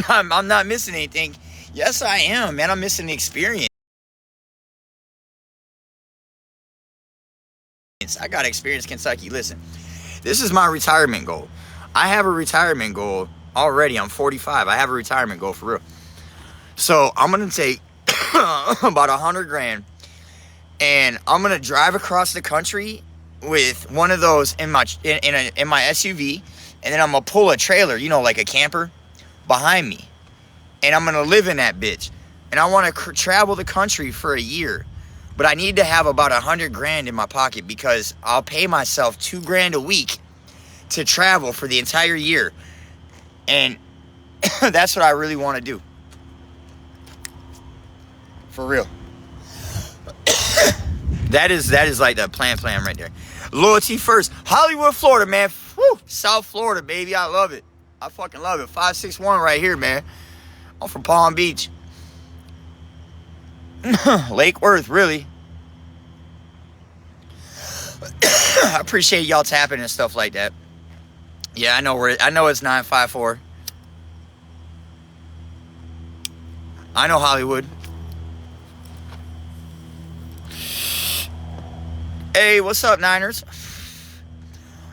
I'm not missing anything. Yes, I am, man. I'm missing the experience. I got to experience Kentucky. Listen, this is my retirement goal. I have a retirement goal already. I'm 45. I have a retirement goal for real. So I'm gonna take about 100 grand, and I'm gonna drive across the country with one of those in my SUV, and then I'm gonna pull a trailer, like a camper, behind me, and I'm gonna live in that bitch. And I want to travel the country for a year, but I need to have about 100 grand in my pocket because I'll pay myself 2 grand a week to travel for the entire year, and that's what I really want to do, for real. That is like the plan right there. Loyalty first. Hollywood, Florida, man. Woo! South Florida, baby. I love it. I fucking love it. 561 right here, man. I'm from Palm Beach. Lake Worth, really. I appreciate y'all tapping and stuff like that. Yeah, I know it's 954. I know Hollywood. Hey, what's up, Niners?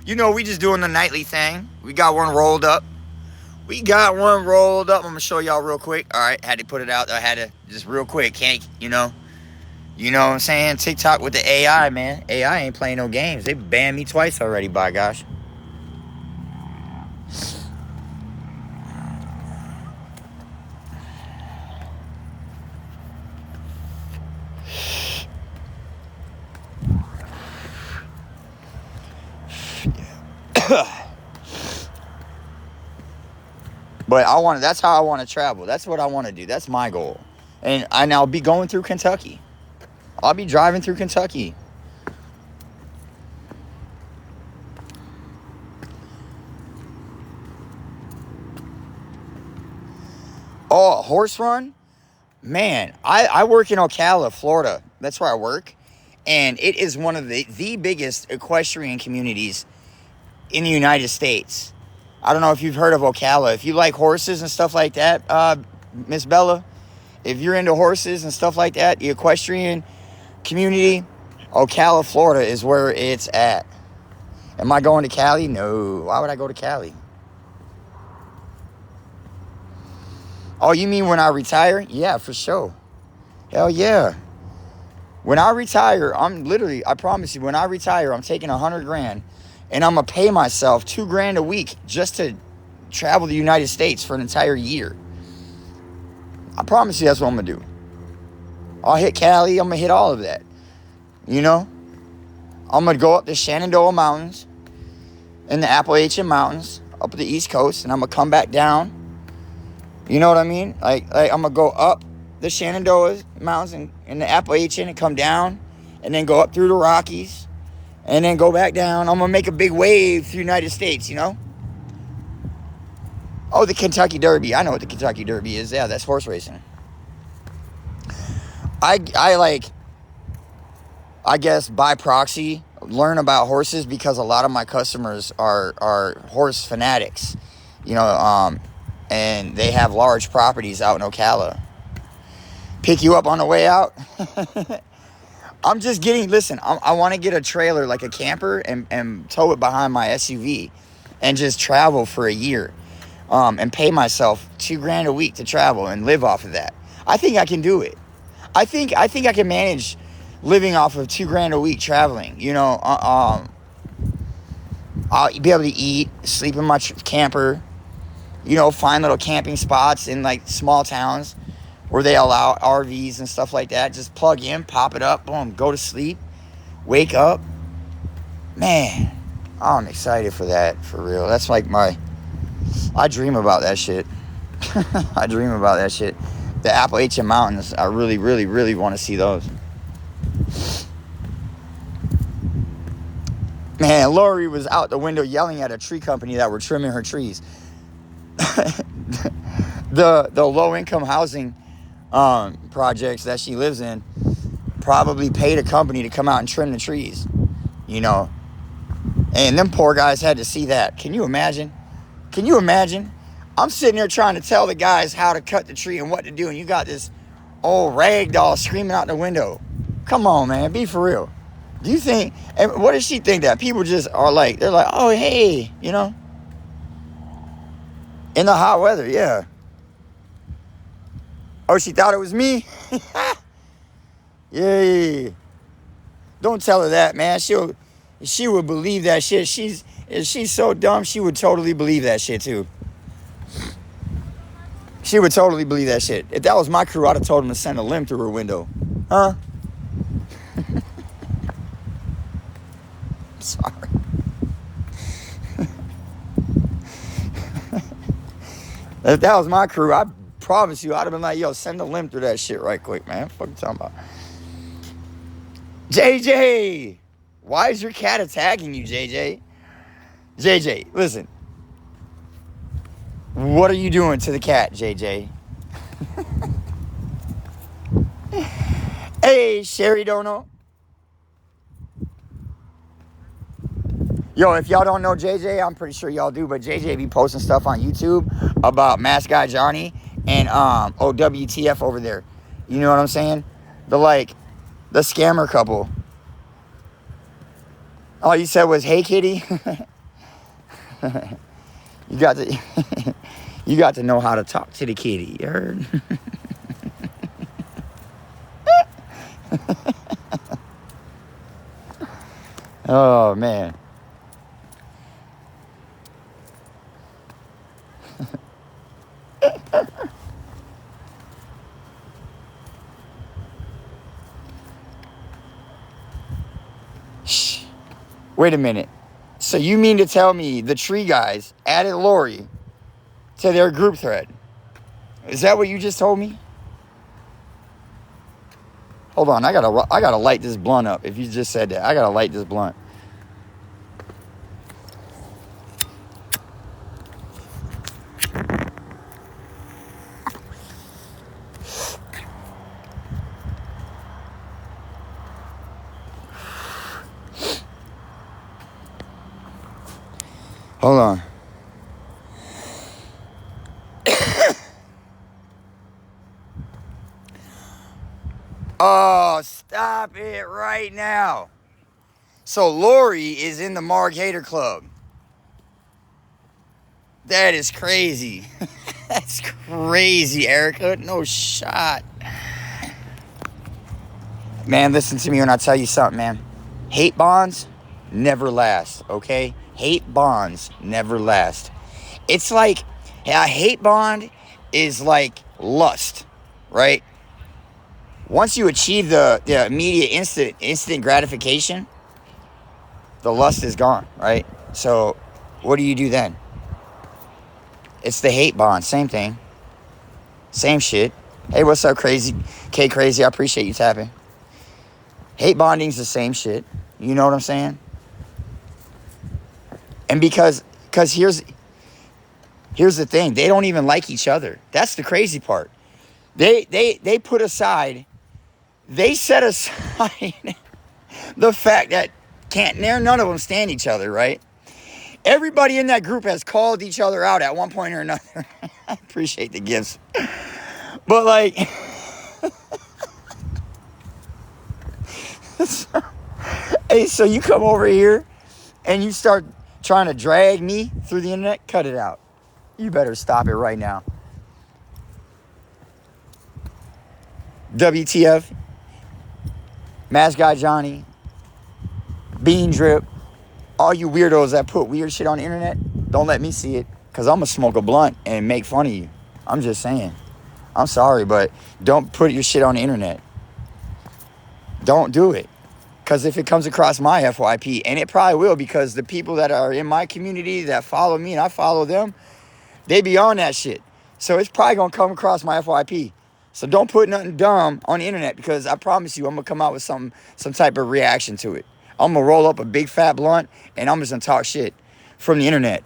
We just doing the nightly thing. We got one rolled up. I'm going to show y'all real quick. All right, had to put it out. I had to just real quick. Can't, You know what I'm saying? TikTok with the AI, man. AI ain't playing no games. They banned me twice already, by gosh. But that's how I want to travel. That's what I want to do. That's my goal. And I'll be going through Kentucky. I'll be driving through Kentucky. Oh, a horse run? Man, I work in Ocala, Florida. That's where I work. And it is one of the biggest equestrian communities in the United States. I don't know if you've heard of Ocala. If you like horses and stuff like that, Miss Bella, if you're into horses and stuff like that, the equestrian community, Ocala, Florida is where it's at. Am I going to Cali? No. Why would I go to Cali? Oh, you mean when I retire? Yeah, for sure. Hell yeah. When I retire, I promise you, when I retire, I'm taking 100 grand and I'm going to pay myself 2 grand a week just to travel the United States for an entire year. I promise you that's what I'm going to do. I'll hit Cali. I'm going to hit all of that. I'm going to go up the Shenandoah Mountains and the Appalachian Mountains up the East Coast, and I'm going to come back down. You know what I mean? Like I'm going to go up the Shenandoah Mountains and the Appalachian and come down and then go up through the Rockies and then go back down. I'm going to make a big wave through the United States, Oh, the Kentucky Derby. I know what the Kentucky Derby is. Yeah, that's horse racing. I guess by proxy learn about horses because a lot of my customers are horse fanatics, and they have large properties out in Ocala. Pick you up on the way out. I'm just getting, listen, I want to get a trailer like a camper and tow it behind my SUV and just travel for a year, and pay myself 2 grand a week to travel and live off of that. I think I can do it. I think I can manage living off of 2 grand a week traveling. I'll be able to eat, sleep in my camper, find little camping spots in like small towns where they allow RVs and stuff like that. Just plug in, pop it up, boom, go to sleep, wake up. Man, I'm excited for that, for real. That's like I dream about that shit. I dream about that shit. The Appalachian Mountains, I really, really, really want to see those. Man, Lori was out the window yelling at a tree company that were trimming her trees. The low-income housing projects that she lives in probably paid a company to come out and trim the trees, And them poor guys had to see that. Can you imagine? I'm sitting there trying to tell the guys how to cut the tree and what to do, and you got this old rag doll screaming out the window. Come on, man, be for real. Do you think, and what does she think that people just are like, they're like, oh, hey, you know, in the hot weather, yeah. Oh, she thought it was me? Yeah. Don't tell her that, man. She would believe that shit. She's so dumb, she would totally believe that shit, too. She would totally believe that shit. If that was my crew, I'd have told them to send a limb through her window. Huh? Sorry. If that was my crew, I promise you, I'd have been like, yo, send a limb through that shit right quick, man. What the fuck you talking about? JJ! Why is your cat attacking you, JJ? JJ, listen. What are you doing to the cat, JJ? Hey, Sherry Dono. Yo, if y'all don't know JJ, I'm pretty sure y'all do, but JJ be posting stuff on YouTube about Mask Guy Johnny and WTF over there. You know what I'm saying? The scammer couple. All you said was, "Hey, kitty." You got to you got to know how to talk to the kitty. You heard? Oh man. Shh. Wait a minute. So you mean to tell me the tree guys added Lori to their group thread? Is that what you just told me? Hold on, I gotta light this blunt up. If you just said that, I gotta light this blunt. Hold on. Oh, stop it right now. So Lori is in the Marg Hater Club. That is crazy. That's crazy, Erica. No shot. Man, listen to me when I tell you something, man. Hate bonds never last, okay? Hate bonds never last. It's like, a hate bond is like lust, right? Once you achieve the immediate instant gratification, the lust is gone, right? So what do you do then? It's the hate bond. Same thing. Same shit. Hey, what's up, crazy? K Crazy, I appreciate you tapping. Hate bonding's the same shit. You know what I'm saying? And because here's the thing. They don't even like each other. That's the crazy part. They put aside, they set aside the fact that none of them stand each other, right? Everybody in that group has called each other out at one point or another. I appreciate the gifts. But like, hey, so you come over here and you start trying to drag me through the internet? Cut it out. You better stop it right now. WTF, Mask Guy Johnny, Bean Drip, all you weirdos that put weird shit on the internet, don't let me see it, because I'm going to smoke a blunt and make fun of you. I'm just saying. I'm sorry, but don't put your shit on the internet. Don't do it. Because if it comes across my FYP, and it probably will, because the people that are in my community that follow me and I follow them, they be on that shit. So it's probably going to come across my FYP. So don't put nothing dumb on the internet, because I promise you I'm going to come out with some type of reaction to it. I'm going to roll up a big fat blunt and I'm just going to talk shit from the internet.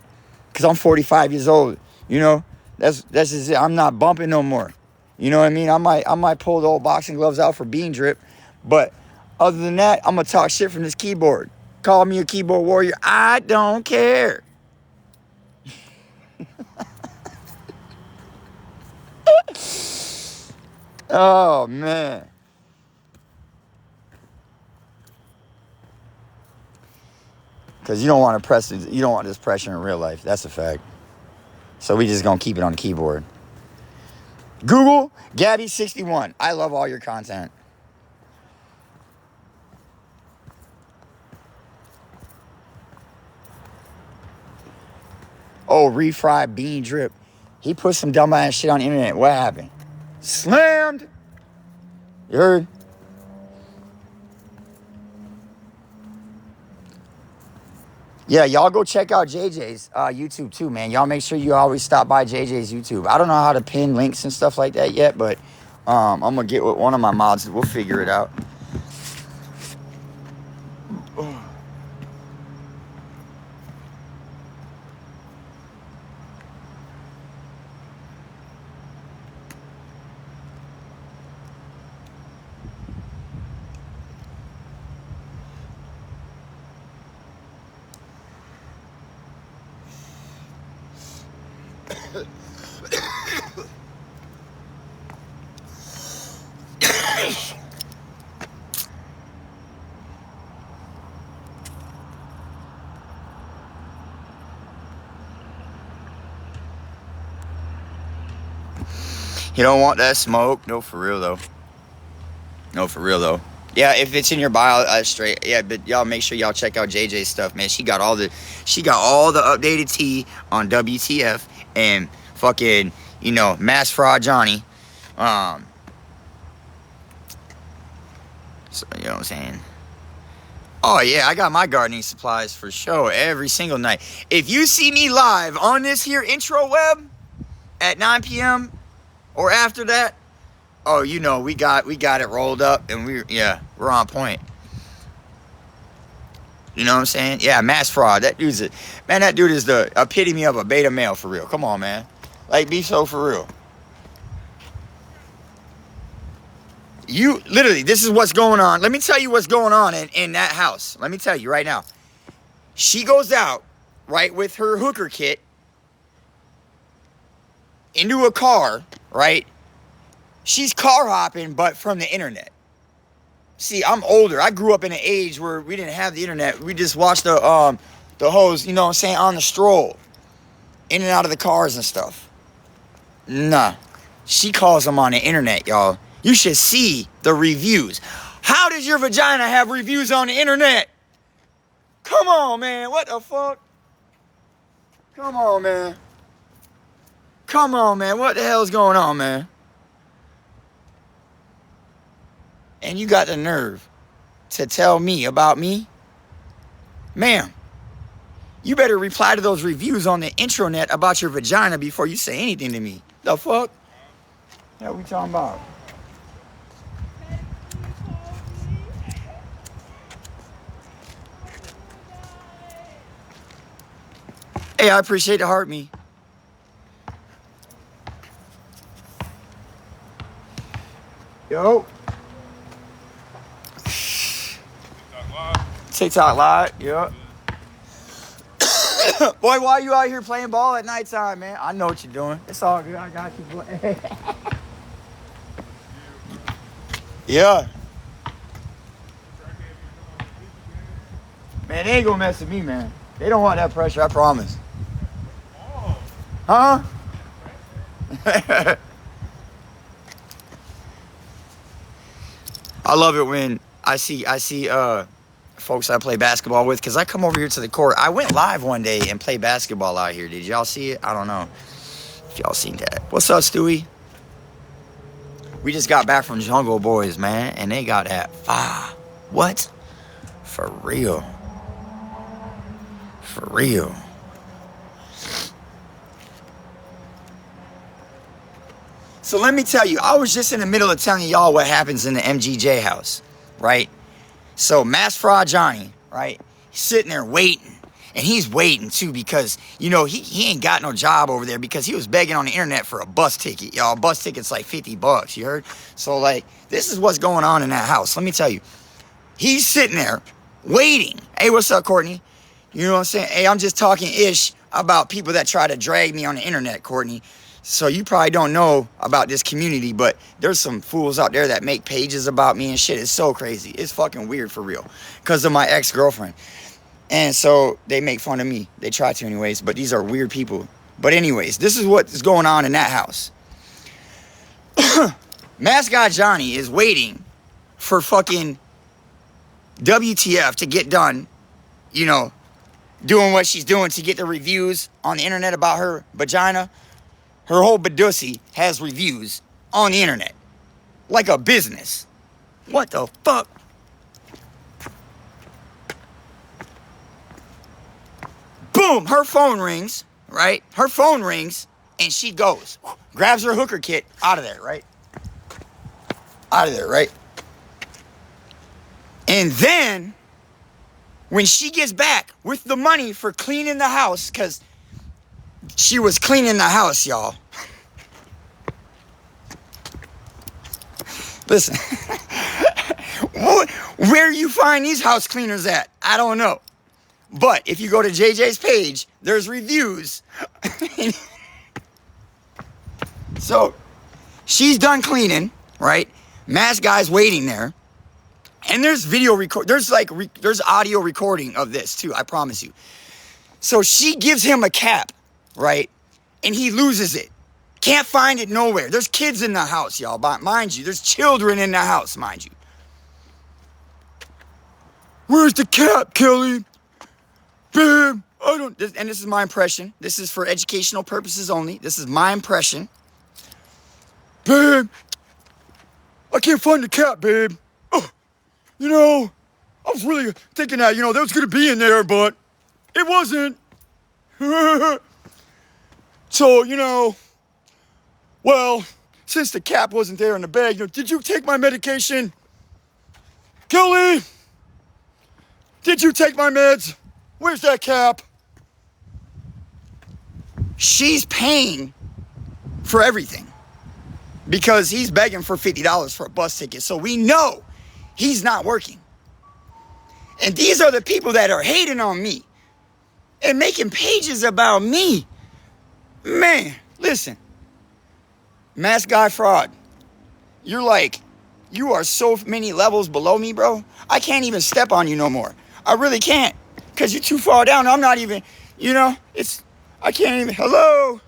Because I'm 45 years old. You know, that's just it. I'm not bumping no more. You know what I mean? I might pull the old boxing gloves out for Bean Drip. But other than that, I'm going to talk shit from this keyboard. Call me a keyboard warrior. I don't care. Oh, man. Because you don't want to press it. You don't want this pressure in real life. That's a fact. So we just going to keep it on the keyboard. Google, Gabby61. I love all your content. Oh, refried bean drip. He put some dumbass shit on the internet. What happened? Slammed. You heard? Yeah, y'all go check out JJ's YouTube too, man. Y'all make sure you always stop by JJ's YouTube. I don't know how to pin links and stuff like that yet, but I'm going to get with one of my mods. We'll figure it out. You don't want that smoke? No, for real, though. No, for real, though. Yeah, if it's in your bio, straight. Yeah, but y'all make sure y'all check out JJ's stuff, man. She got all the updated tea on WTF and fucking, Mass Fraud Johnny. So, you know what I'm saying? Oh, yeah, I got my gardening supplies for sure every single night. If you see me live on this here intro web at 9 p.m. or after that, oh, we got it rolled up and we're on point. You know what I'm saying? Yeah, Mass Fraud. That dude is the epitome of a beta male for real. Come on, man. Like, be so for real. You, literally, this is what's going on. Let me tell you what's going on in that house. Let me tell you right now. She goes out, right, with her hooker kit into a car, right? She's car hopping, but from the internet. See, I'm older. I grew up in an age where we didn't have the internet. We just watched the hoes, on the stroll. In and out of the cars and stuff. Nah. She calls them on the internet, y'all. You should see the reviews. How does your vagina have reviews on the internet? Come on, man. What the fuck? Come on, man. Come on, man. What the hell's going on, man? And you got the nerve to tell me about me? Ma'am, you better reply to those reviews on the intranet about your vagina before you say anything to me. The fuck? What we talking about? Hey, I appreciate the heart, me. Yo. TikTok live, yeah. Boy, why are you out here playing ball at nighttime, man? I know what you're doing. It's all good. I got you, boy. Yeah. Man, they ain't gonna mess with me, man. They don't want that pressure, I promise. Huh? I love it when I see folks I play basketball with, because I come over here to the court. I went live one day and played basketball out here. Did y'all see it? I don't know if y'all seen that. What's up, Stewie? We just got back from Jungle Boys, man, and they got that fire. What? For real. For real. So let me tell you, I was just in the middle of telling y'all what happens in the MGJ house, right? So Mass Fraud Johnny, right? He's sitting there waiting. And he's waiting too because, he ain't got no job over there because he was begging on the internet for a bus ticket. Y'all, bus ticket's like $50, you heard? So, this is what's going on in that house. Let me tell you. He's sitting there waiting. Hey, what's up, Courtney? You know what I'm saying? Hey, I'm just talking ish about people that try to drag me on the internet, Courtney. So you probably don't know about this community, but there's some fools out there that make pages about me and shit. It's so crazy. It's fucking weird for real. Because of my ex-girlfriend. And so they make fun of me. They try to anyways, but these are weird people. But anyways, this is what is going on in that house. Mascot Johnny is waiting for fucking WTF to get done, you know, doing what she's doing to get the reviews on the internet about her vagina. Her whole badussy has reviews on the internet. Like a business. What the fuck? Boom! Her phone rings, right? Her phone rings, and she goes. Grabs her hooker kit out of there, right? Out of there, right? And then, when she gets back with the money for cleaning the house, because she was cleaning the house, y'all. Listen, where you find these house cleaners at, I don't know. But if you go to JJ's page, there's reviews. So, she's done cleaning, right? Mass guy's waiting there. And there's video record. There's audio recording of this too, I promise you. So she gives him a cap, right? And he loses it. Can't find it nowhere. There's kids in the house, y'all. Mind you, there's children in the house, mind you. Where's the cap, Kelly? Babe, I don't... And this is my impression. This is for educational purposes only. This is my impression. Babe, I can't find the cap, babe. You know, I was really thinking that, that was going to be in there, but it wasn't. So, well, since the cap wasn't there in the bag, did you take my medication? Kelly, did you take my meds? Where's that cap? She's paying for everything because he's begging for $50 for a bus ticket. So we know he's not working. And these are the people that are hating on me and making pages about me. Man, listen. Mass guy fraud. You are so many levels below me, bro. I can't even step on you no more. I really can't. Because you're too far down. I'm not even, I can't even, hello,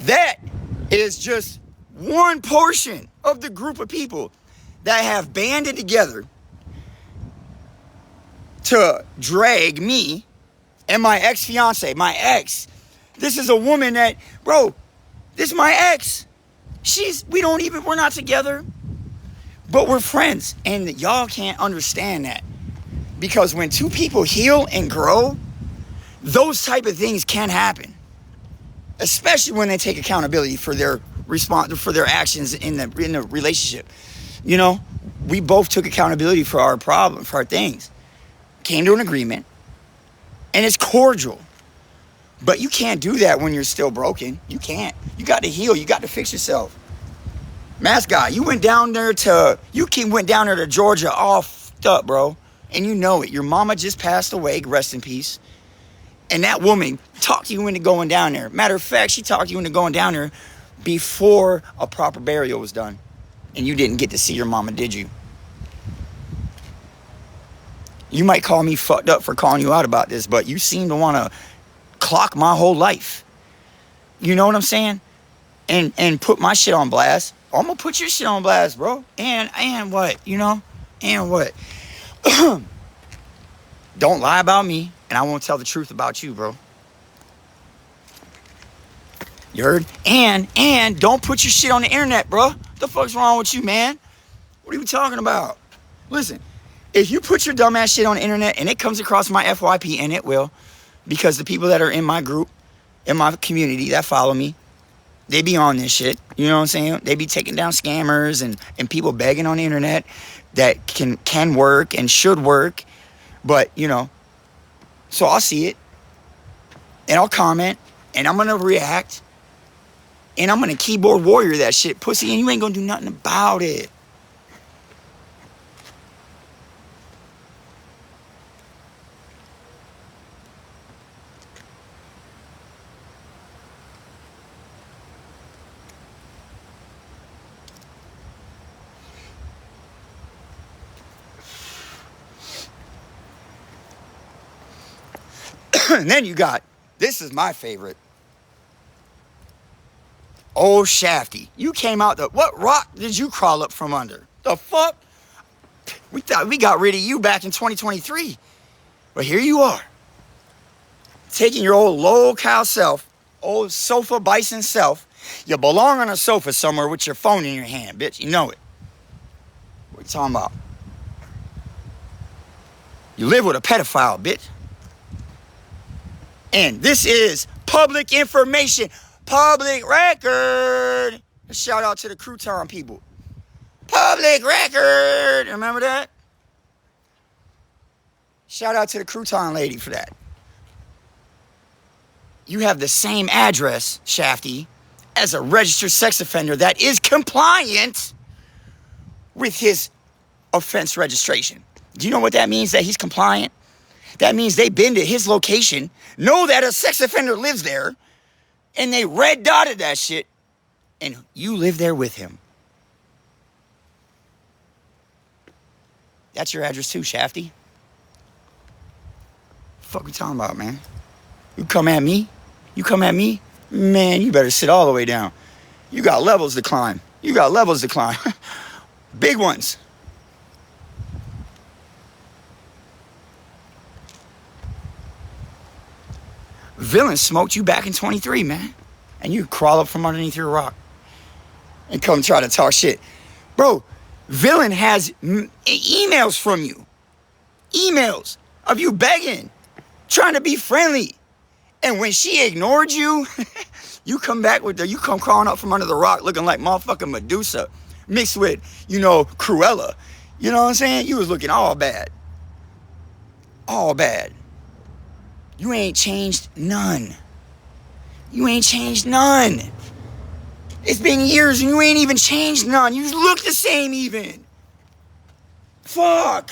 That is just one portion of the group of people that have banded together to drag me and my ex-fiance, my ex. This is a woman that, bro, this is my ex. We're not together, but we're friends. And y'all can't understand that. Because when two people heal and grow, those type of things can happen. Especially when they take accountability for their for their actions in the relationship. We both took accountability for our problem, for our things. Came to an agreement. And it's cordial. But you can't do that when you're still broken. You can't. You got to heal. You got to fix yourself. Mask guy, you went down there to Georgia all fucked up, bro. And you know it. Your mama just passed away. Rest in peace. And that woman talked you into going down there. Matter of fact, she talked you into going down there before a proper burial was done. And you didn't get to see your mama, did you? You might call me fucked up for calling you out about this, but you seem to want to clock my whole life. You know what I'm saying? And put my shit on blast. I'm going to put your shit on blast, bro. And what? And what? Don't lie about me, and I won't tell the truth about you, bro. You heard? And don't put your shit on the internet, bro. What the fuck's wrong with you, man? What are you talking about? Listen, if you put your dumbass shit on the internet and it comes across my FYP, and it will, because the people that are in my group, in my community that follow me, they be on this shit. You know what I'm saying? They be taking down scammers and people begging on the internet that can work and should work. But, so I'll see it. And I'll comment. And I'm going to react. And I'm going to keyboard warrior that shit, pussy. And you ain't going to do nothing about it. And then you got, this is my favorite. Old Shafty. You came out what rock did you crawl up from under? The fuck? We thought we got rid of you back in 2023. But here you are. Taking your old low-cal self, old sofa bison self. You belong on a sofa somewhere with your phone in your hand, bitch. You know it. What you talking about? You live with a pedophile, bitch. And this is public information. Public record. A shout out to the crouton people. Public record. Remember that? Shout out to the crouton lady for that. You have the same address, Shafty, as a registered sex offender that is compliant with his offense registration. Do you know what that means, that he's compliant? That means they've been to his location, know that a sex offender lives there, and they red dotted that shit, and you live there with him. That's your address too, Shafty. Fuck we talking about, man? You come at me? You come at me? Man, you better sit all the way down. You got levels to climb. You got levels to climb. Big ones. Villain smoked you back in 23, man. And you crawl up from underneath your rock and come try to talk shit. Bro, Villain has emails from you. Emails of you begging, trying to be friendly. And when she ignored you, you come back with you come crawling up from under the rock looking like motherfucking Medusa mixed with, Cruella. You know what I'm saying? You was looking all bad. All bad. You ain't changed none. You ain't changed none. It's been years and you ain't even changed none. You look the same even. Fuck.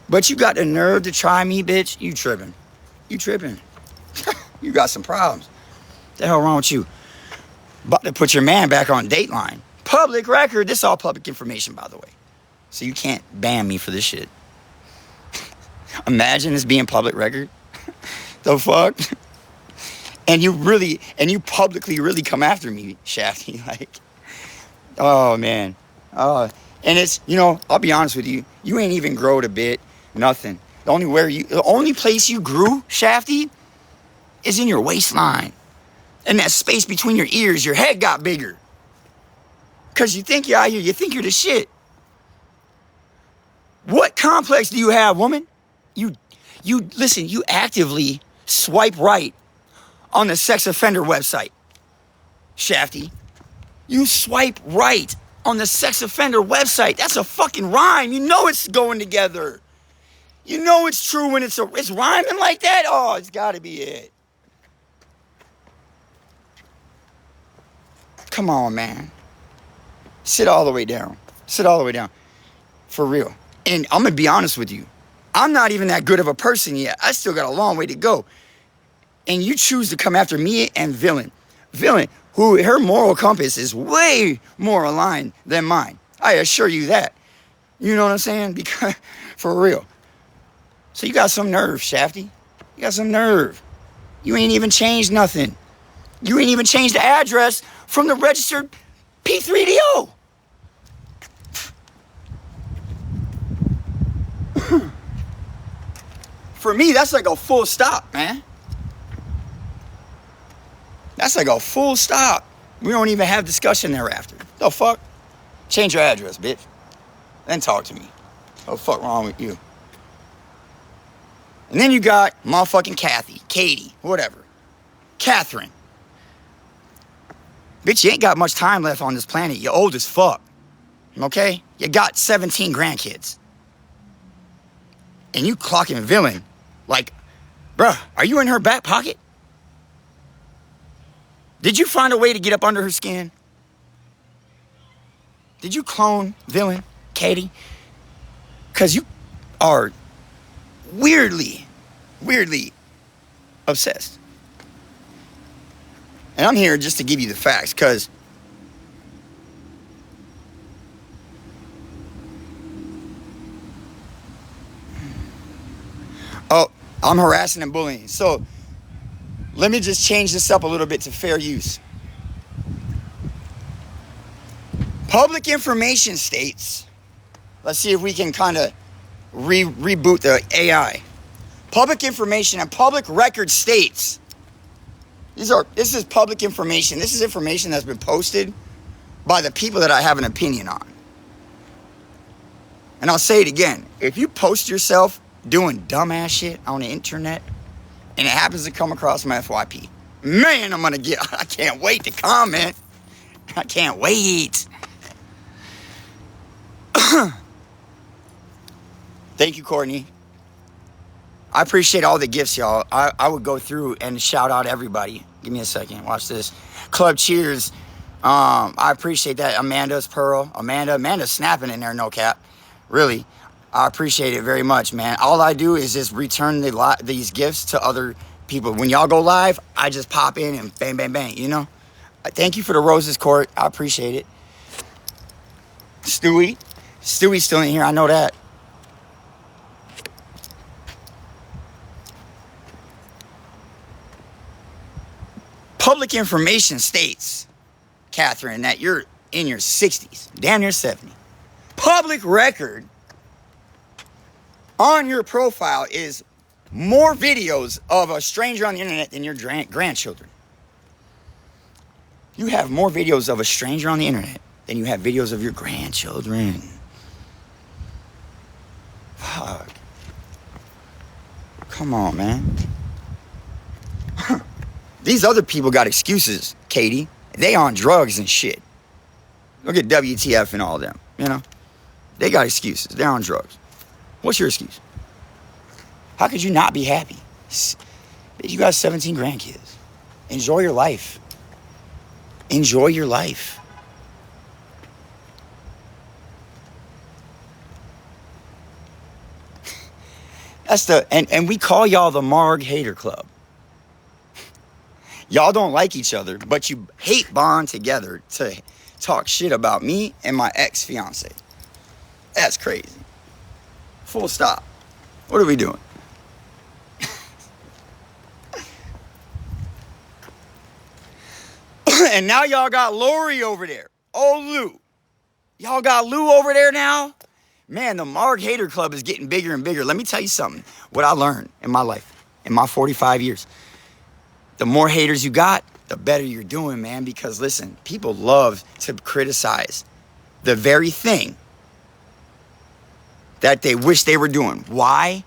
But you got the nerve to try me, bitch. You tripping. You tripping. You got some problems. What the hell wrong with you? About to put your man back on Dateline. Public record. This is all public information, by the way. So you can't ban me for this shit. Imagine this being public record. The fuck? And you publicly really come after me, Shafty. Like, oh, man. And it's, I'll be honest with you. You ain't even growed a bit. Nothing. The only place you grew, Shafty, is in your waistline. And that space between your ears, your head got bigger. Because you think you're out here, you think you're the shit. What complex do you have, woman? Listen, you actively swipe right on the sex offender website, Shafty. You swipe right on the sex offender website. That's a fucking rhyme. You know it's going together. You know it's true when it's rhyming like that. Oh, it's got to be it. Come on, man. Sit all the way down. Sit all the way down. For real. And I'm going to be honest with you. I'm not even that good of a person yet. I still got a long way to go. And you choose to come after me and Villain. Villain, who her moral compass is way more aligned than mine. I assure you that. You know what I'm saying? Because, for real. So you got some nerve, Shafty. You got some nerve. You ain't even changed nothing. You ain't even changed the address from the registered P3DO. For me, that's like a full stop, man. That's like a full stop. We don't even have discussion thereafter. The fuck? Change your address, bitch. Then talk to me. What the fuck wrong with you? And then you got motherfucking Kathy, Katie, whatever. Catherine. Bitch, you ain't got much time left on this planet. You're old as fuck. Okay? You got 17 grandkids. And you clocking Villain like, bruh, are you in her back pocket? Did you find a way to get up under her skin? Did you clone Villain, Katie? Because you are weirdly obsessed. And I'm here just to give you the facts, because Oh, I'm harassing and bullying. So let me just change this up a little bit to fair use. Public information states, let's see if we can kind of reboot the AI. Public information and public record states. This is public information. This is information that's been posted by the people that I have an opinion on. And I'll say it again. If you post yourself doing dumbass shit on the internet and it happens to come across my FYP, man, I can't wait to comment. I can't wait. Thank you, Courtney. I appreciate all the gifts, y'all. I would go through and shout out everybody. Give me a second. Watch this. Club Cheers. I appreciate that. Amanda's Pearl. Amanda's snapping in there, no cap. Really. I appreciate it very much, man. All I do is just return these gifts to other people. When y'all go live, I just pop in and bang, bang, bang, you know? Thank you for the roses, Court. I appreciate it. Stewie's still in here. I know that. Public information states, Catherine, that you're in your 60s, damn near 70. Public record on your profile is more videos of a stranger on the internet than your grandchildren. You have more videos of a stranger on the internet than you have videos of your grandchildren. Fuck. Come on, man. These other people got excuses, Katie. They on drugs and shit. Look at WTF and all them, you know? They got excuses. They're on drugs. What's your excuse? How could you not be happy? You got 17 grandkids. Enjoy your life. Enjoy your life. And we call y'all the Marg Hater Club. Y'all don't like each other, but you hate bond together to talk shit about me and my ex-fiance. That's crazy. Full stop. What are we doing? And now y'all got Lori over there. Oh, Lou. Y'all got Lou over there now? Man, the Marg Hater Club is getting bigger and bigger. Let me tell you something. What I learned in my life, in my 45 years. The more haters you got, the better you're doing, man. Because listen, people love to criticize the very thing that they wish they were doing. Why?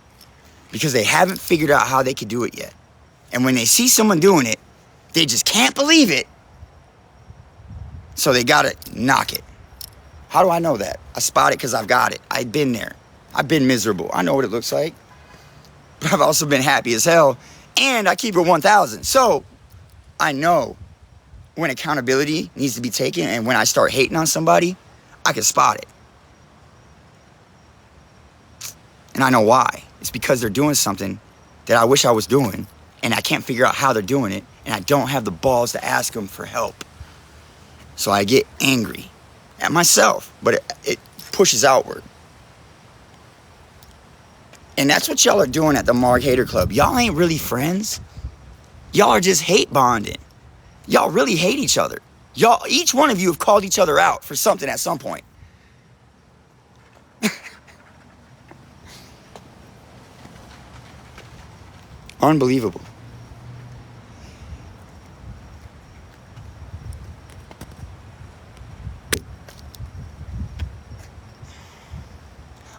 Because they haven't figured out how they could do it yet. And when they see someone doing it, they just can't believe it. So they gotta knock it. How do I know that? I spot it because I've got it. I've been there. I've been miserable. I know what it looks like. But I've also been happy as hell. And I keep it 1,000. So I know when accountability needs to be taken, and when I start hating on somebody, I can spot it. And I know why. It's because they're doing something that I wish I was doing, and I can't figure out how they're doing it, and I don't have the balls to ask them for help. So I get angry at myself, but it pushes outward. And that's what y'all are doing at the Marg Hater Club. Y'all ain't really friends. Y'all are just hate bonding. Y'all really hate each other. Y'all, each one of you have called each other out for something at some point. Unbelievable.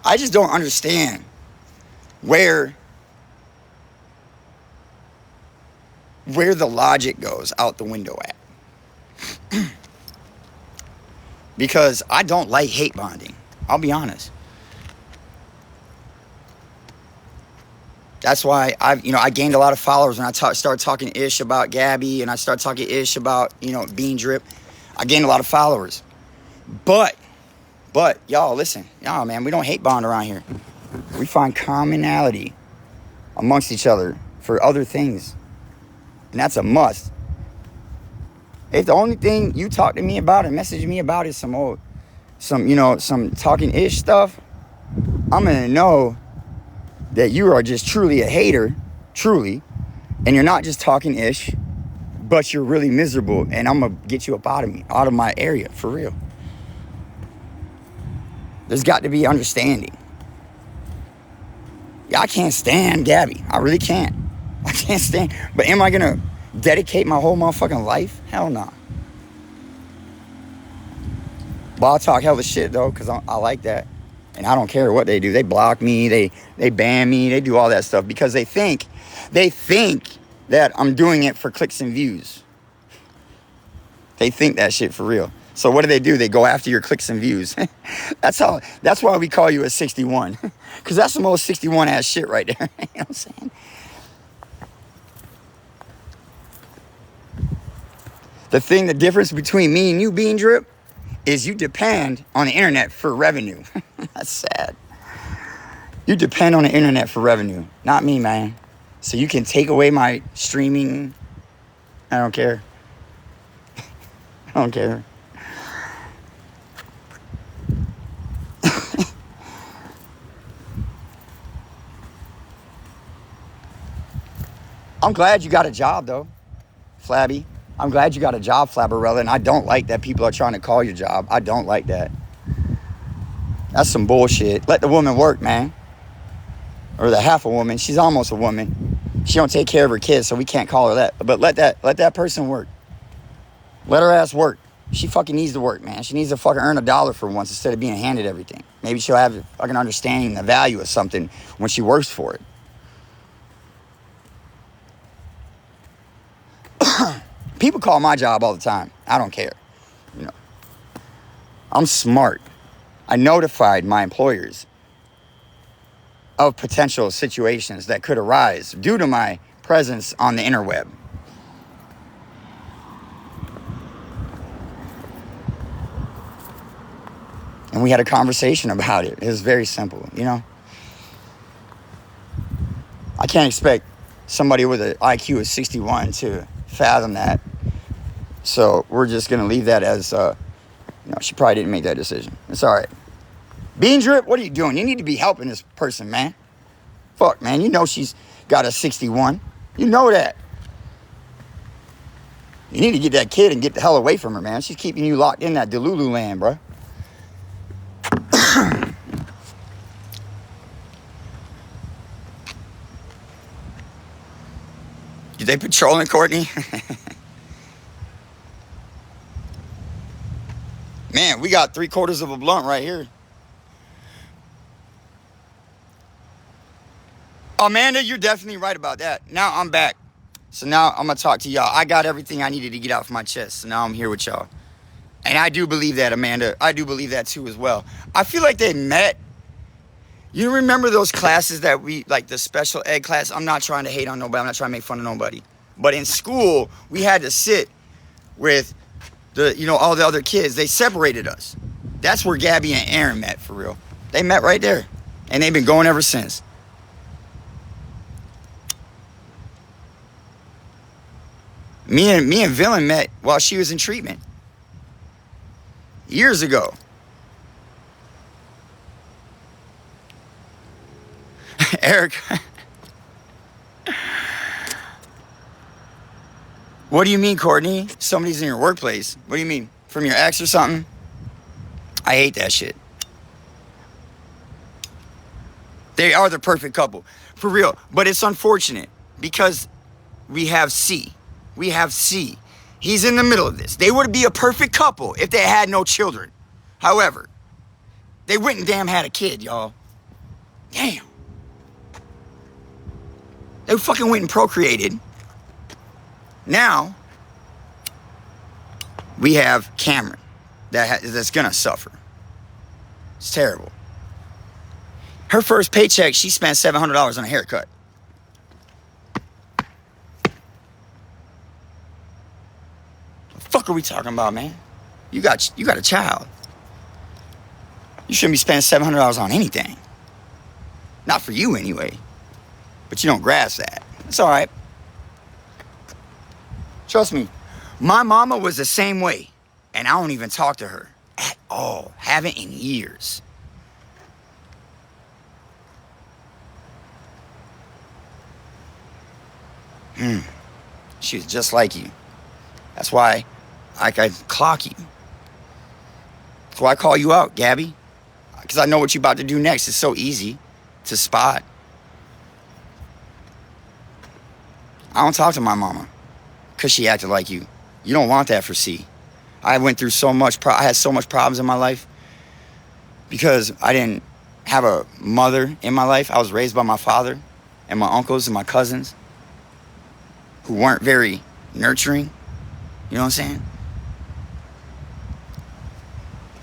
I just don't understand where the logic goes out the window at. Because I don't like hate bonding. I'll be honest. That's why I gained a lot of followers when I started talking ish about Gabby, and I started talking ish about, Bean Drip. I gained a lot of followers. But y'all, listen. Y'all, man, we don't hate bond around here. We find commonality amongst each other for other things. And that's a must. If the only thing you talk to me about and message me about is some talking ish stuff, I'm gonna know that you are just truly a hater, truly, and you're not just talking ish, but you're really miserable, and I'm going to get you up out of my area, for real. There's got to be understanding. Yeah, I can't stand Gabby. I really can't. I can't stand. But am I going to dedicate my whole motherfucking life? Hell no. But I'll talk hella shit, though, because I like that. And I don't care what they do. They block me. They ban me. They do all that stuff because they think that I'm doing it for clicks and views. They think that shit for real. So what do? They go after your clicks and views. That's why we call you a 61. Because that's the most 61 ass shit right there. You know what I'm saying? The difference between me and you, Bean Drip, is you depend on the internet for revenue. That's sad. You depend on the internet for revenue. Not me, man. So you can take away my streaming. I don't care. I don't care. I'm glad you got a job, though, Flabby. I'm glad you got a job, Flabberella, and I don't like that people are trying to call your job. I don't like that. That's some bullshit. Let the woman work, man. Or the half a woman. She's almost a woman. She don't take care of her kids, so we can't call her that. But let that person work. Let her ass work. She fucking needs to work, man. She needs to fucking earn $1 for once instead of being handed everything. Maybe she'll have a fucking understanding the value of something when she works for it. People call my job all the time. I don't care. You know, I'm smart. I notified my employers of potential situations that could arise due to my presence on the interweb. And we had a conversation about it. It was very simple, you know. I can't expect somebody with an IQ of 61 to fathom that. So we're just going to leave that as, she probably didn't make that decision. It's all right. Bean Drip, what are you doing? You need to be helping this person, man. Fuck, man. You know she's got a 61. You know that. You need to get that kid and get the hell away from her, man. She's keeping you locked in that Delulu land, bro. Did they patrolling Courtney? Man, we got 3/4 of a blunt right here. Amanda, you're definitely right about that. Now I'm back. So now I'm going to talk to y'all. I got everything I needed to get off my chest. So now I'm here with y'all. And I do believe that, Amanda. I do believe that too as well. I feel like they met. You remember those classes that we, like the special ed class? I'm not trying to hate on nobody. I'm not trying to make fun of nobody. But in school, we had to sit with all the other kids. They separated us. That's where Gabby and Aaron met, for real. They met right there. And they've been going ever since. Me and Villain met while she was in treatment. Years ago. Eric. What do you mean, Courtney? Somebody's in your workplace. What do you mean? From your ex or something? I hate that shit. They are the perfect couple. For real. But it's unfortunate because we have C. We have C. He's in the middle of this. They would be a perfect couple if they had no children. However, they went and damn had a kid, y'all. Damn. They fucking went and procreated. Now, we have Cameron that's gonna suffer. It's terrible. Her first paycheck, she spent $700 on a haircut. What the fuck are we talking about, man? You got a child. You shouldn't be spending $700 on anything. Not for you, anyway. But you don't grasp that. It's all right. Trust me. My mama was the same way. And I don't even talk to her at all. Haven't in years. She was just like you. That's why I could clock you. That's why I call you out, Gabby. Because I know what you're about to do next. It's so easy to spot. I don't talk to my mama because she acted like you. You don't want that for C. I went through so much. I had so much problems in my life because I didn't have a mother in my life. I was raised by my father and my uncles and my cousins who weren't very nurturing. You know what I'm saying?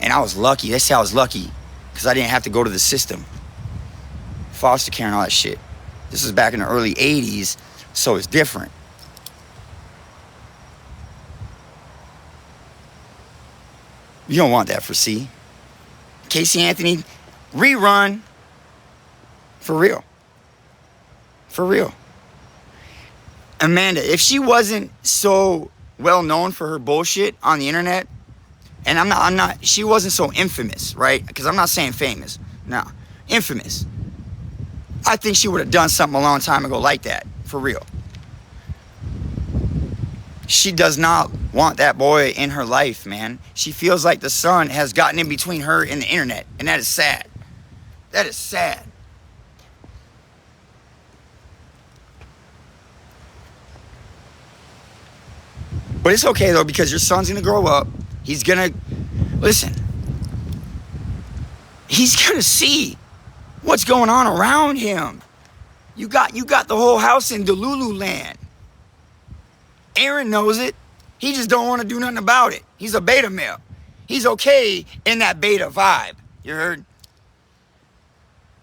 And I was lucky. They say I was lucky because I didn't have to go to the system. Foster care and all that shit. This was back in the early 80s, so it's different. You don't want that for C. Casey Anthony, rerun. For real. For real. Amanda, if she wasn't so well known for her bullshit on the internet, and I'm not, she wasn't so infamous, right? Because I'm not saying famous. No, infamous. I think she would have done something a long time ago like that. For real. She does not want that boy in her life, man. She feels like the sun has gotten in between her and the internet. And that is sad. That is sad. But it's okay, though, because your son's going to grow up. He's going to... Listen. He's going to see what's going on around him. You got the whole house in Delulu land. Aaron knows it. He just don't want to do nothing about it. He's a beta male. He's okay in that beta vibe. You heard?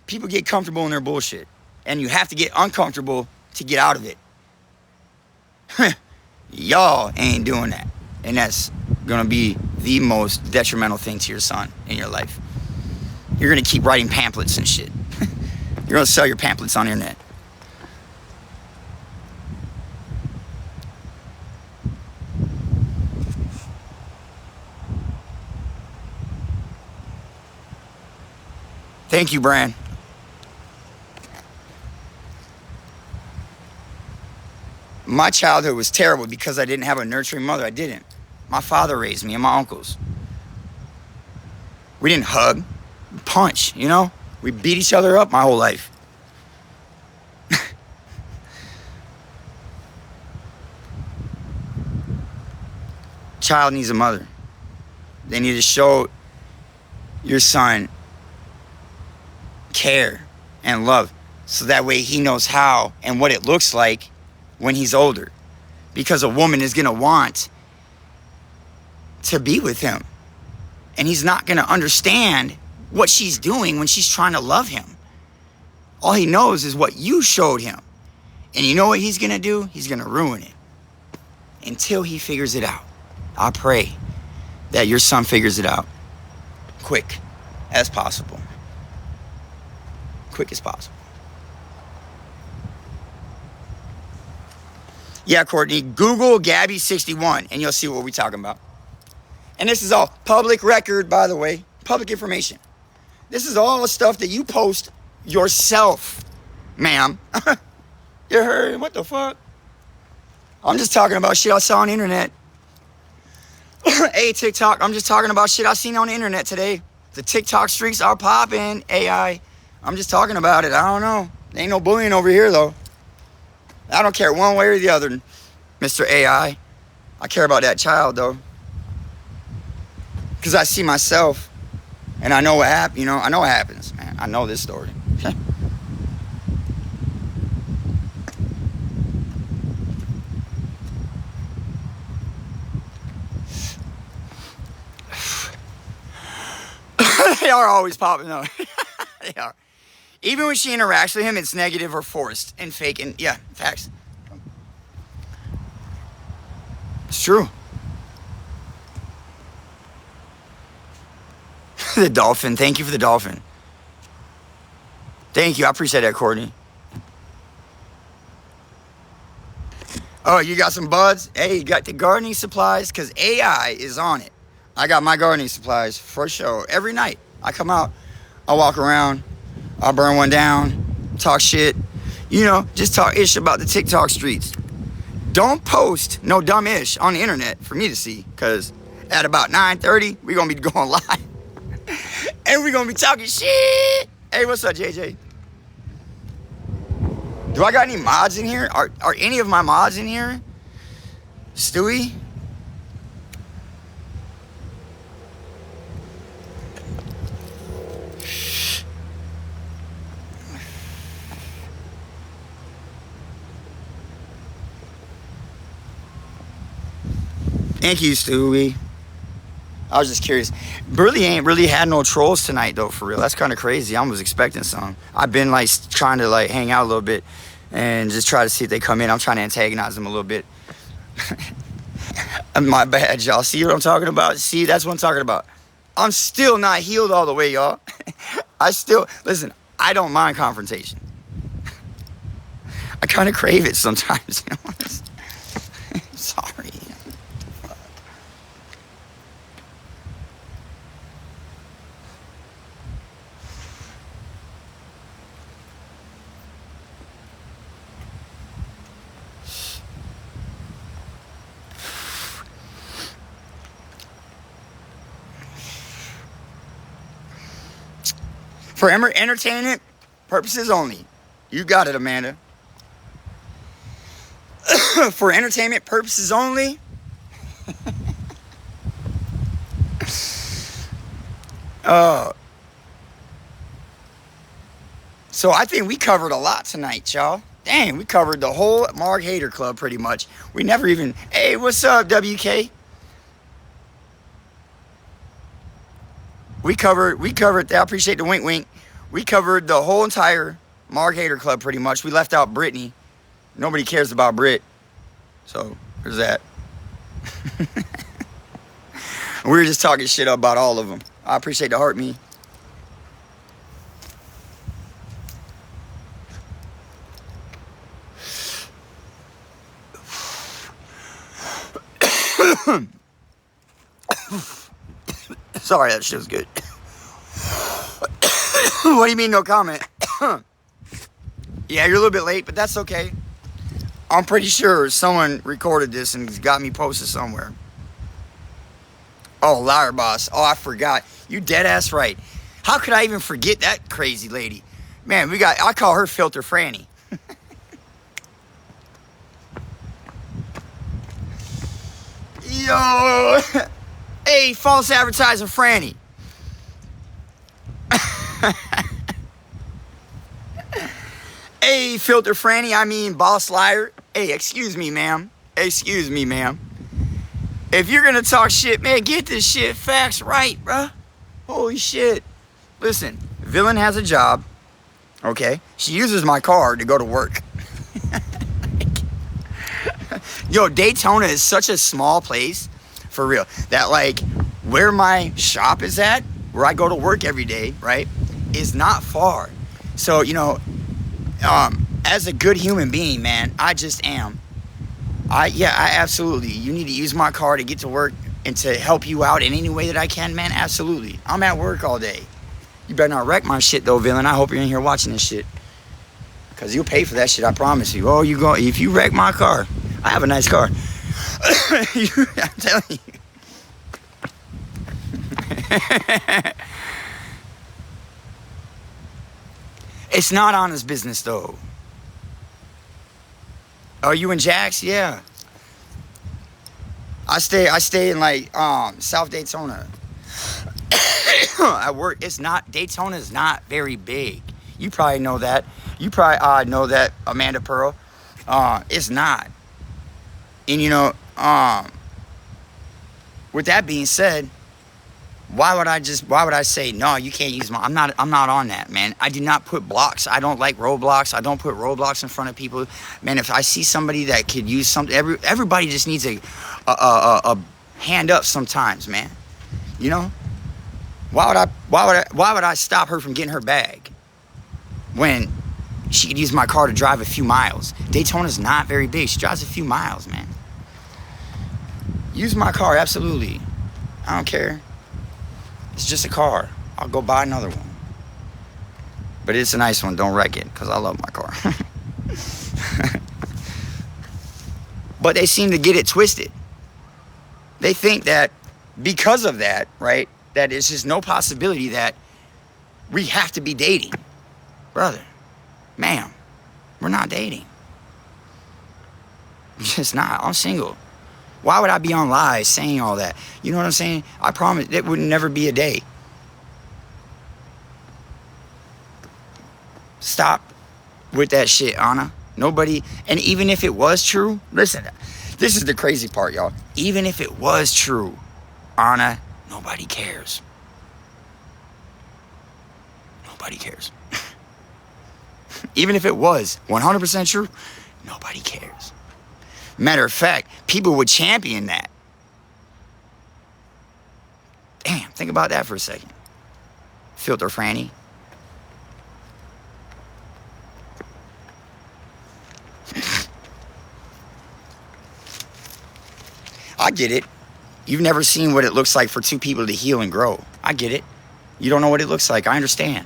People get comfortable in their bullshit. And you have to get uncomfortable to get out of it. Y'all ain't doing that. And that's going to be the most detrimental thing to your son in your life. You're going to keep writing pamphlets and shit. You're going to sell your pamphlets on the internet. Thank you, Bran. My childhood was terrible because I didn't have a nurturing mother. I didn't. My father raised me and my uncles. We didn't hug, punch, you know? We beat each other up my whole life. Child needs a mother. They need to show your son care and love so that way he knows how and what it looks like when he's older, because a woman is going to want to be with him and he's not going to understand what she's doing when she's trying to love him. All he knows is what you showed him, and you know what he's going to do? He's going to ruin it until he figures it out. I pray that your son figures it out quick as possible. Quick as possible. Yeah, Courtney, Google Gabby61 and you'll see what we're talking about. And this is all public record, by the way. Public information. This is all stuff that you post yourself, ma'am. You heard? What the fuck? I'm just talking about shit I saw on the internet. Hey, TikTok, I'm just talking about shit I seen on the internet today. The TikTok streaks are popping, AI. I'm just talking about it. I don't know. There ain't no bullying over here, though. I don't care one way or the other, Mr. AI. I care about that child, though. Because I see myself, and I know what happened. You know, I know what happens, man. I know this story. They are always popping up. They are. Even when she interacts with him, it's negative or forced and fake. And yeah, facts. It's true. The dolphin. Thank you for the dolphin. Thank you. I appreciate that, Courtney. Oh, you got some buds? Hey, you got the gardening supplies? Because AI is on it. I got my gardening supplies for sure. Every night I come out, I walk around, I'll burn one down, talk shit. You know, just talk ish about the TikTok streets. Don't post no dumb ish on the internet for me to see, because at about 9:30, we're going to be going live. And we're going to be talking shit. Hey, what's up, JJ? Do I got any mods in here? Are any of my mods in here? Stewie? Thank you, Stewie. I was just curious. Really ain't really had no trolls tonight, though, for real. That's kind of crazy. I was expecting some. I've been, like, trying to, like, hang out a little bit and just try to see if they come in. I'm trying to antagonize them a little bit. My bad, y'all. See what I'm talking about? See, that's what I'm talking about. I'm still not healed all the way, y'all. Listen, I don't mind confrontation. I kind of crave it sometimes, you know? Sorry. For entertainment purposes only. You got it, Amanda. For entertainment purposes only. So I think we covered a lot tonight, y'all. Dang, we covered the whole Marg Hater Club pretty much. We never even... Hey, what's up, WK? We covered, I appreciate the wink wink. We covered the whole entire Marg Hater Club pretty much. We left out Brittany. Nobody cares about Brit. So, there's that. We were just talking shit about all of them. I appreciate the heart, me. Sorry, that shit was good. What do you mean, no comment? Yeah, you're a little bit late, but that's okay. I'm pretty sure someone recorded this and got me posted somewhere. Oh, Liar Boss. Oh, I forgot. You dead ass right. How could I even forget that crazy lady? Man, I call her Filter Franny. Yo. Hey, false advertising Franny. Hey, Filter Franny, I mean Boss Liar. Hey, excuse me, ma'am. Excuse me, ma'am. If you're gonna talk shit, man, get this shit facts right, bruh. Holy shit. Listen, Villain has a job, okay? She uses my car to go to work. Yo, Daytona is such a small place, for real, that, like, where my shop is at, where I go to work every day, right, is not far. So, you know, as a good human being, man, I just am. I absolutely, you need to use my car to get to work and to help you out in any way that I can, man, absolutely. I'm at work all day. You better not wreck my shit, though, Villain. I hope you're in here watching this shit. Because you'll pay for that shit, I promise you. Oh, if you wreck my car, I have a nice car. I'm telling you. It's not honest business, though. Are you in Jax? Yeah. I stay in, like, South Daytona. At work, Daytona is not very big. You probably know that. You probably know that, Amanda Pearl. It's not. And, you know, with that being said, why would I say, no, you can't use I'm not on that, man. I do not put blocks. I don't like roadblocks. I don't put roadblocks in front of people. Man, if I see somebody that could use something, everybody just needs a hand up sometimes, man. You know? Why would I stop her from getting her bag when she could use my car to drive a few miles? Daytona's not very big. She drives a few miles, man. Use my car, absolutely. I don't care. It's just a car. I'll go buy another one. But it's a nice one. Don't wreck it, because I love my car. But they seem to get it twisted. They think that because of that, right, that it's just no possibility that we have to be dating. Brother, ma'am, we're not dating. It's not. I'm single. Why would I be on live saying all that? You know what I'm saying? I promise it would never be a day. Stop with that shit, Anna. Nobody, and even if it was true, listen, this is the crazy part, y'all. Even if it was true, Anna, nobody cares. Nobody cares. Even if it was 100% true, nobody cares. Matter of fact, people would champion that. Damn, think about that for a second. Filter Franny. I get it. You've never seen what it looks like for two people to heal and grow. I get it. You don't know what it looks like. I understand.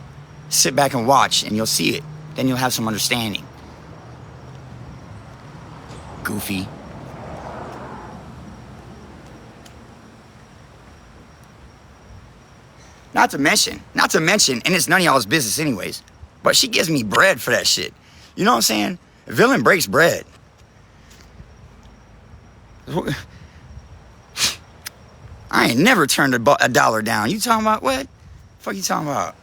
Sit back and watch and you'll see it. Then you'll have some understanding. Goofy. Not to mention, and it's none of y'all's business anyways, but she gives me bread for that shit. You know what I'm saying? Villain breaks bread. I ain't never turned a dollar down. You talking about what? The fuck you talking about?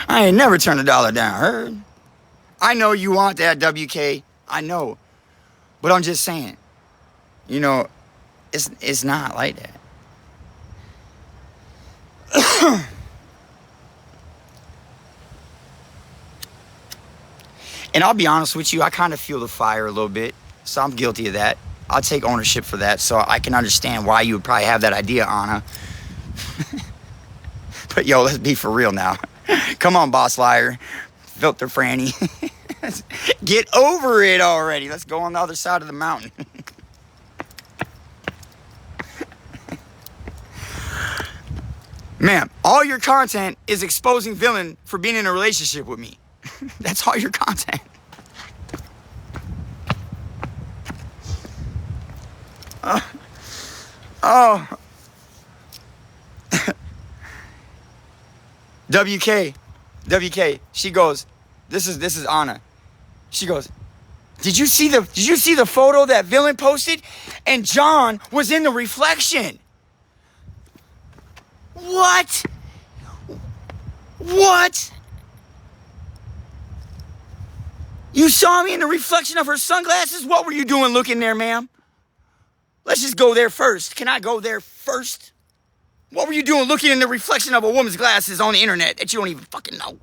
I ain't never turned a dollar down, heard? I know you want that, WK. I know. But I'm just saying, you know, it's not like that. And I'll be honest with you, I kind of feel the fire a little bit. So I'm guilty of that. I'll take ownership for that. So I can understand why you would probably have that idea, Anna. But yo, let's be for real now. Come on, boss liar. Filter Franny. Get over it already. Let's go on the other side of the mountain. Ma'am, all your content is exposing Villain for being in a relationship with me. That's all your content. WK, she goes, this is Anna. She goes, did you see the photo that Villain posted? And John was in the reflection. What? What? You saw me in the reflection of her sunglasses? What were you doing looking there, ma'am? Let's just go there first. Can I go there first? What were you doing looking in the reflection of a woman's glasses on the internet that you don't even fucking know?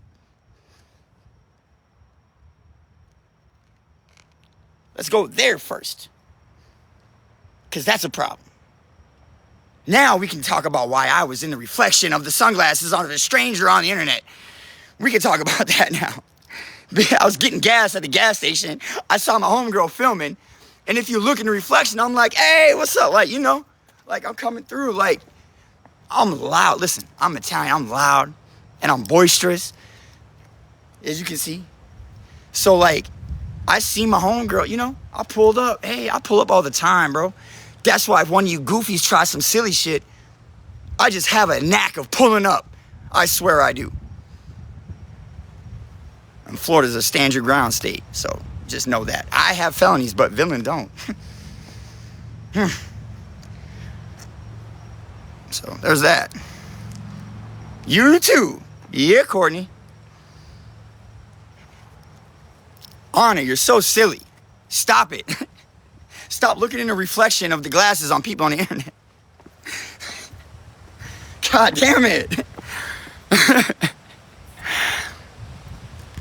Let's go there first. Because that's a problem. Now we can talk about why I was in the reflection of the sunglasses on a stranger on the internet. We can talk about that now. I was getting gas at the gas station. I saw my homegirl filming. And if you look in the reflection, I'm like, hey, what's up? Like, you know, like I'm coming through. Like, I'm loud. Listen, I'm Italian. I'm loud. And I'm boisterous. As you can see. So, like, I see my homegirl, you know. I pulled up. Hey, I pull up all the time, bro. That's why if one of you goofies try some silly shit, I just have a knack of pulling up. I swear I do. And Florida's a stand your ground state, so just know that. I have felonies, but Villain don't. So there's that. You too. Yeah, Courtney. Anna, you're so silly. Stop it. Stop looking in the reflection of the glasses on people on the internet. God damn it.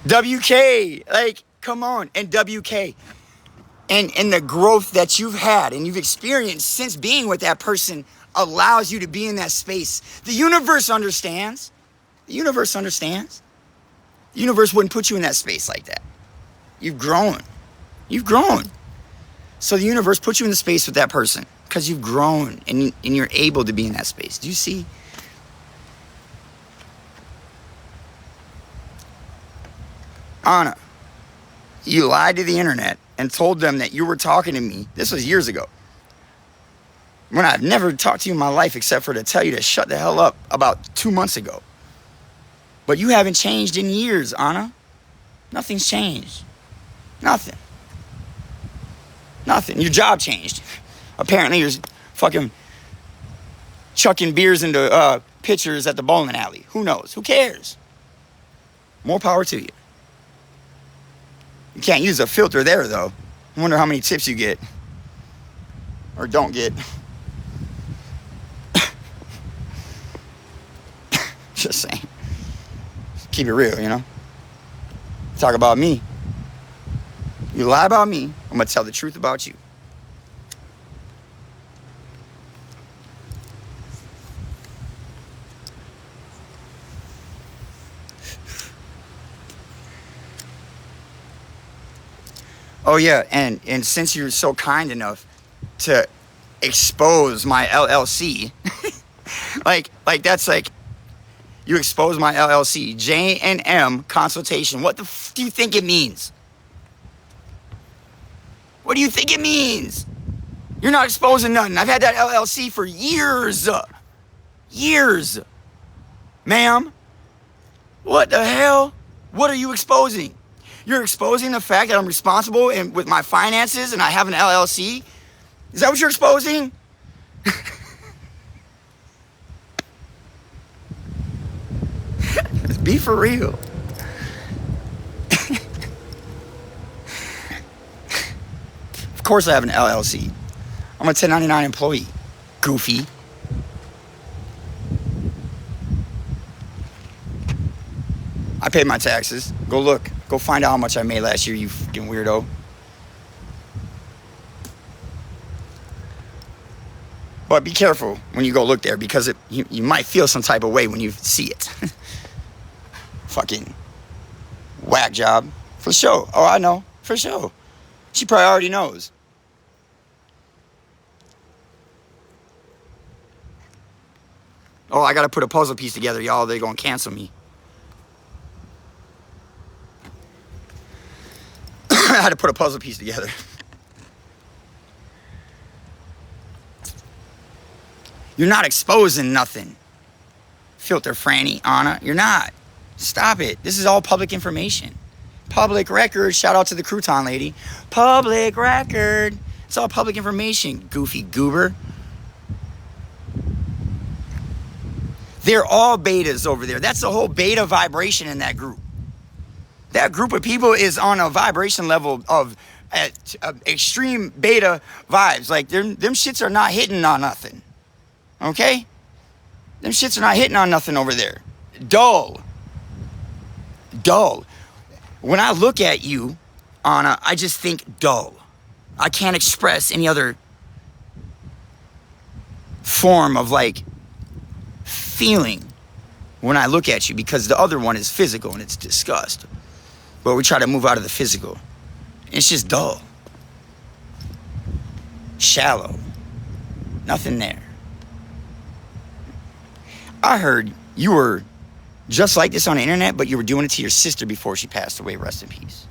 WK, like, come on. And WK, and the growth that you've had and you've experienced since being with that person allows you to be in that space. The universe understands. The universe understands. The universe wouldn't put you in that space like that. You've grown. You've grown. So the universe puts you in the space with that person because you've grown and you're able to be in that space. Do you see? Anna, you lied to the internet and told them that you were talking to me. This was years ago. When I've never talked to you in my life except for to tell you to shut the hell up about 2 months ago. But you haven't changed in years, Anna. Nothing's changed. Nothing. Nothing. Your job changed. Apparently you're fucking chucking beers into pitchers at the bowling alley. Who knows? Who cares? More power to you. You can't use a filter there, though. I wonder how many tips you get. Or don't get. Just saying. Keep it real, you know? Talk about me. You lie about me, I'm going to tell the truth about you. Oh yeah, and since you're so kind enough to expose my LLC, like that's like, you expose my LLC, J&M consultation. What the f do you think it means? What do you think it means? You're not exposing nothing. I've had that LLC for years. Years. Ma'am, what the hell? What are you exposing? You're exposing the fact that I'm responsible with my finances and I have an LLC? Is that what you're exposing? Let's be for real. Of course I have an LLC. I'm a 1099 employee. Goofy. I paid my taxes. Go look. Go find out how much I made last year, you fucking weirdo. But be careful when you go look there because you might feel some type of way when you see it. Fucking whack job. For sure. Oh, I know. For sure. She probably already knows. Oh, I gotta put a puzzle piece together, y'all. They're gonna cancel me. I had to put a puzzle piece together. You're not exposing nothing. Filter Franny, Anna. You're not. Stop it. This is all public information. Public record. Shout out to the crouton lady. Public record. It's all public information, goofy goober. They're all betas over there. That's the whole beta vibration in that group. That group of people is on a vibration level of extreme beta vibes. Like, them shits are not hitting on nothing. Okay? Them shits are not hitting on nothing over there. Dull. Dull. When I look at you, Anna, I just think dull. I can't express any other form of, like, feeling when I look at you because the other one is physical and it's disgust. But we try to move out of the physical. It's just dull. Shallow. Nothing there. I heard you were just like this on the internet, but you were doing it to your sister before she passed away. Rest in peace.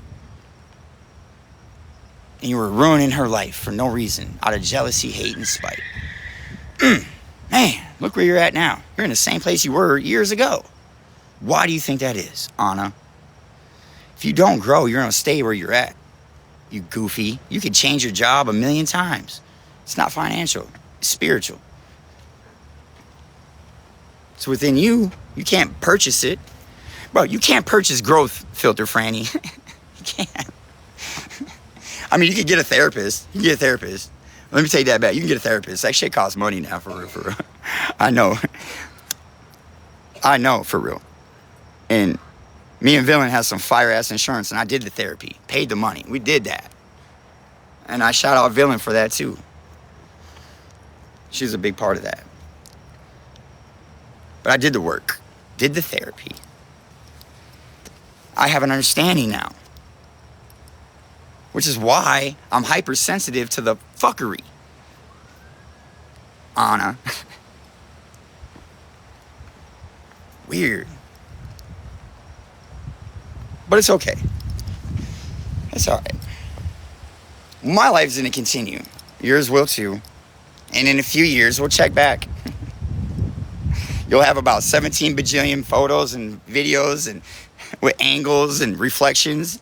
And you were ruining her life for no reason, out of jealousy, hate, and spite. Man, look where you're at now. You're in the same place you were years ago. Why do you think that is, Anna? If you don't grow, you're going to stay where you're at. You goofy. You could change your job 1,000,000 times. It's not financial. It's spiritual. It's within you. You can't purchase it. Bro, you can't purchase growth, Filter Franny. You can't. I mean, you could get a therapist. You can get a therapist. Let me take that back. You can get a therapist. That shit costs money now, for real, for real. I know. I know, for real. And me and Villain has some fire-ass insurance, and I did the therapy. Paid the money. We did that. And I shout out Villain for that, too. She's a big part of that. But I did the work. Did the therapy. I have an understanding now. Which is why I'm hypersensitive to the fuckery. Anna. Weird. But it's okay. It's all right. My life's going to continue. Yours will too. And in a few years, we'll check back. You'll have about 17 bajillion photos and videos and with angles and reflections.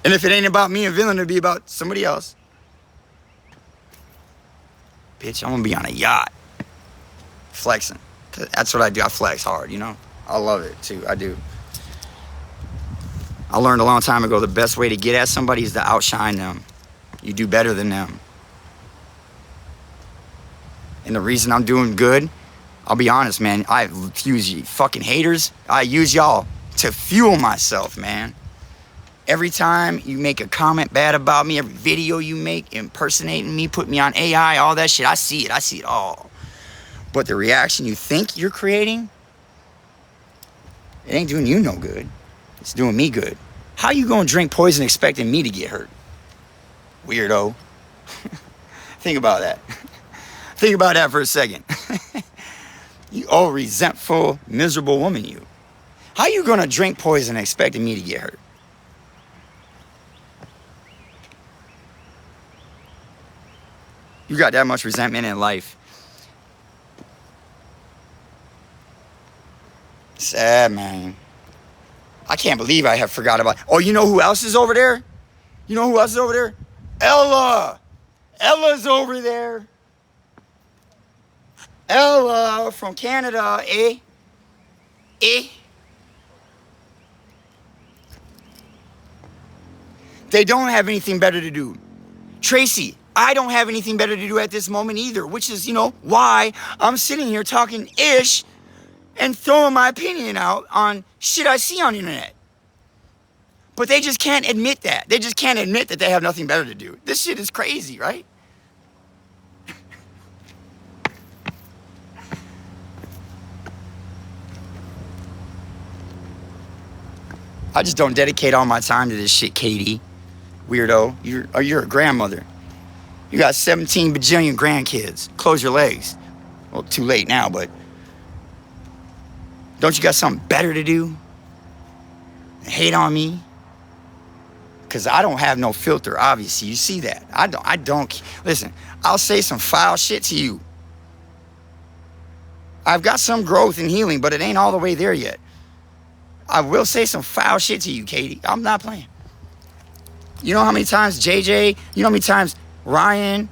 And if it ain't about me and Villain, it'll be about somebody else. Bitch, I'm going to be on a yacht. Flexing. That's what I do. I flex hard, you know? I love it too. I do. I learned a long time ago the best way to get at somebody is to outshine them. You do better than them. And the reason I'm doing good, I'll be honest, man, I use you fucking haters. I use y'all to fuel myself, man. Every time you make a comment bad about me, every video you make impersonating me, put me on AI, all that shit, I see it. I see it all. But the reaction you think you're creating, it ain't doing you no good. It's doing me good. How you gonna drink poison expecting me to get hurt? Weirdo. Think about that. Think about that for a second. You old, resentful, miserable woman, you. How you gonna drink poison expecting me to get hurt? You got that much resentment in life. Sad, man. I can't believe I have forgot about... Oh, you know who else is over there? You know who else is over there? Ella. Ella's over there. Ella from Canada, eh? Eh? They don't have anything better to do. Tracy, I don't have anything better to do at this moment either, which is, you know, why I'm sitting here talking ish and throwing my opinion out on shit I see on the internet. But they just can't admit that. They just can't admit that they have nothing better to do. This shit is crazy, right? I just don't dedicate all my time to this shit, Katie. Weirdo. You're a grandmother. You got 17 bajillion grandkids. Close your legs. Well, too late now, but... Don't you got something better to do? Hate on me? Because I don't have no filter, obviously. You see that. I don't... Listen, I'll say some foul shit to you. I've got some growth and healing, but it ain't all the way there yet. I will say some foul shit to you, Katie. I'm not playing. You know how many times JJ, you know how many times Ryan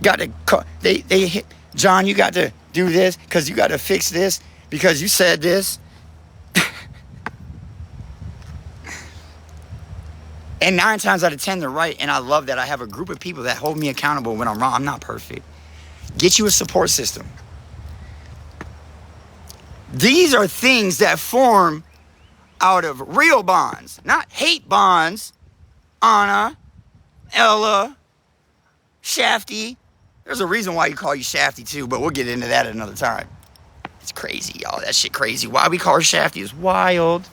got to... They hit... John, you got to do this because you got to fix this because you said this. And 9 times out of 10, they're right. And I love that I have a group of people that hold me accountable when I'm wrong. I'm not perfect. Get you a support system. These are things that form out of real bonds, not hate bonds. Anna, Ella, Shafty. There's a reason why you call you Shafty too, but we'll get into that at another time. It's crazy, y'all. That shit crazy. Why we call her Shafty is wild.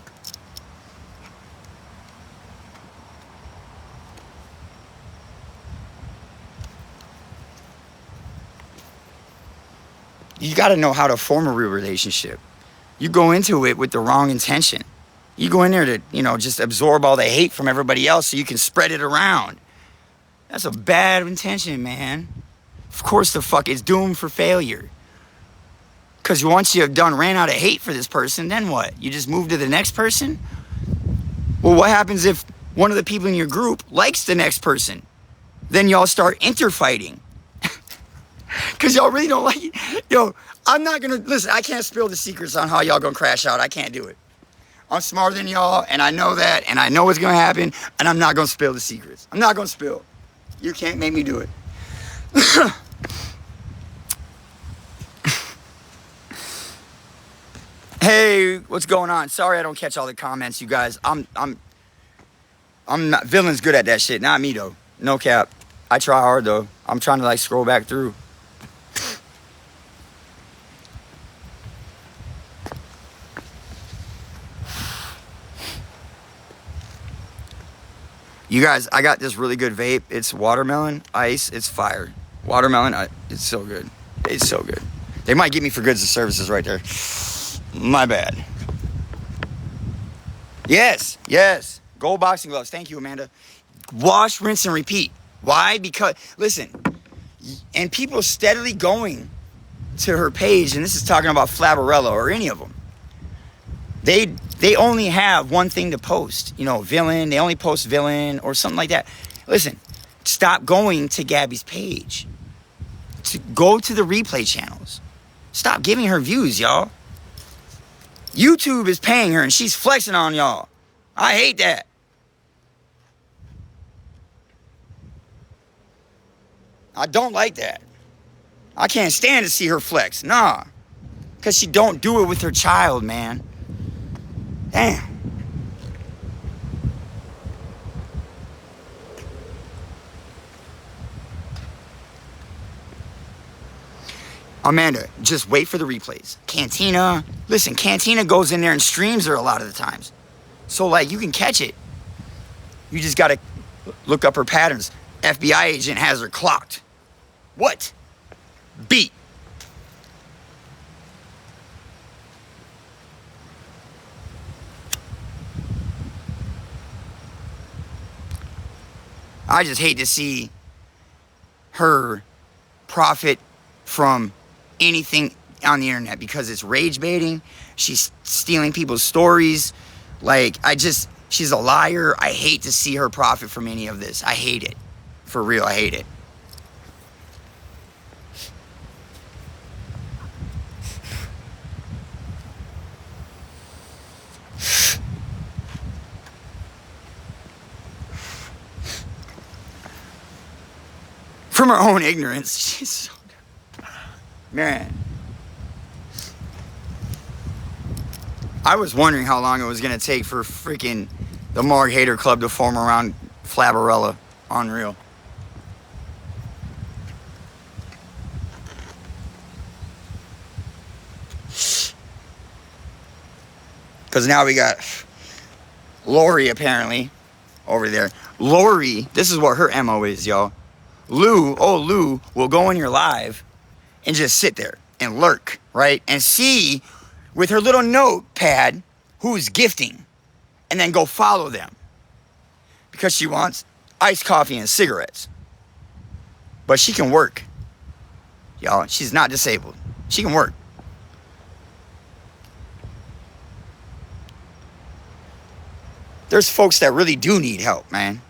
You got to know how to form a real relationship. You go into it with the wrong intention. You go in there to, you know, just absorb all the hate from everybody else so you can spread it around. That's a bad intention, man. Of course the fuck it's doomed for failure. Because once you have ran out of hate for this person, then what? You just move to the next person? Well, what happens if one of the people in your group likes the next person? Then y'all start interfighting. Because y'all really don't like it. Yo, I'm not going to... Listen, I can't spill the secrets on how y'all going to crash out. I can't do it. I'm smarter than y'all, and I know that, and I know what's going to happen, and I'm not going to spill the secrets. I'm not going to spill. You can't make me do it. Hey, what's going on? Sorry I don't catch all the comments, you guys. I'm not... Villain's good at that shit. Not me, though. No cap. I try hard, though. I'm trying to, like, scroll back through. You guys, I got this really good vape. It's watermelon ice. It's fire. Watermelon, it's so good. It's so good. They might get me for goods and services right there. My bad. Yes, yes. Gold boxing gloves. Thank you, Amanda. Wash, rinse, and repeat. Why? Because, listen, and people steadily going to her page, and this is talking about Flabberella or any of them. They only have one thing to post. You know, villain. They only post villain or something like that. Listen, stop going to Gabby's page. Go to the replay channels. Stop giving her views, y'all. YouTube is paying her and she's flexing on y'all. I hate that. I don't like that. I can't stand to see her flex. Nah. Because she don't do it with her child, man. Damn. Amanda, just wait for the replays. Cantina. Listen, Cantina goes in there and streams her a lot of the times. So, like, you can catch it. You just got to look up her patterns. FBI agent has her clocked. What? Beat. I just hate to see her profit from anything on the internet because it's rage baiting. She's stealing people's stories. Like, she's a liar. I hate to see her profit from any of this. I hate it. For real, I hate it. From her own ignorance. She's so... Man. I was wondering how long it was going to take for freaking the Marg Hater Club to form around Flabberella. Unreal. Because now we got Lori apparently over there. Lori, this is what her MO is, y'all. Lou will go in your live and just sit there and lurk, right? And see with her little notepad who's gifting and then go follow them because she wants iced coffee and cigarettes. But she can work, y'all. She's not disabled. She can work. There's folks that really do need help, man.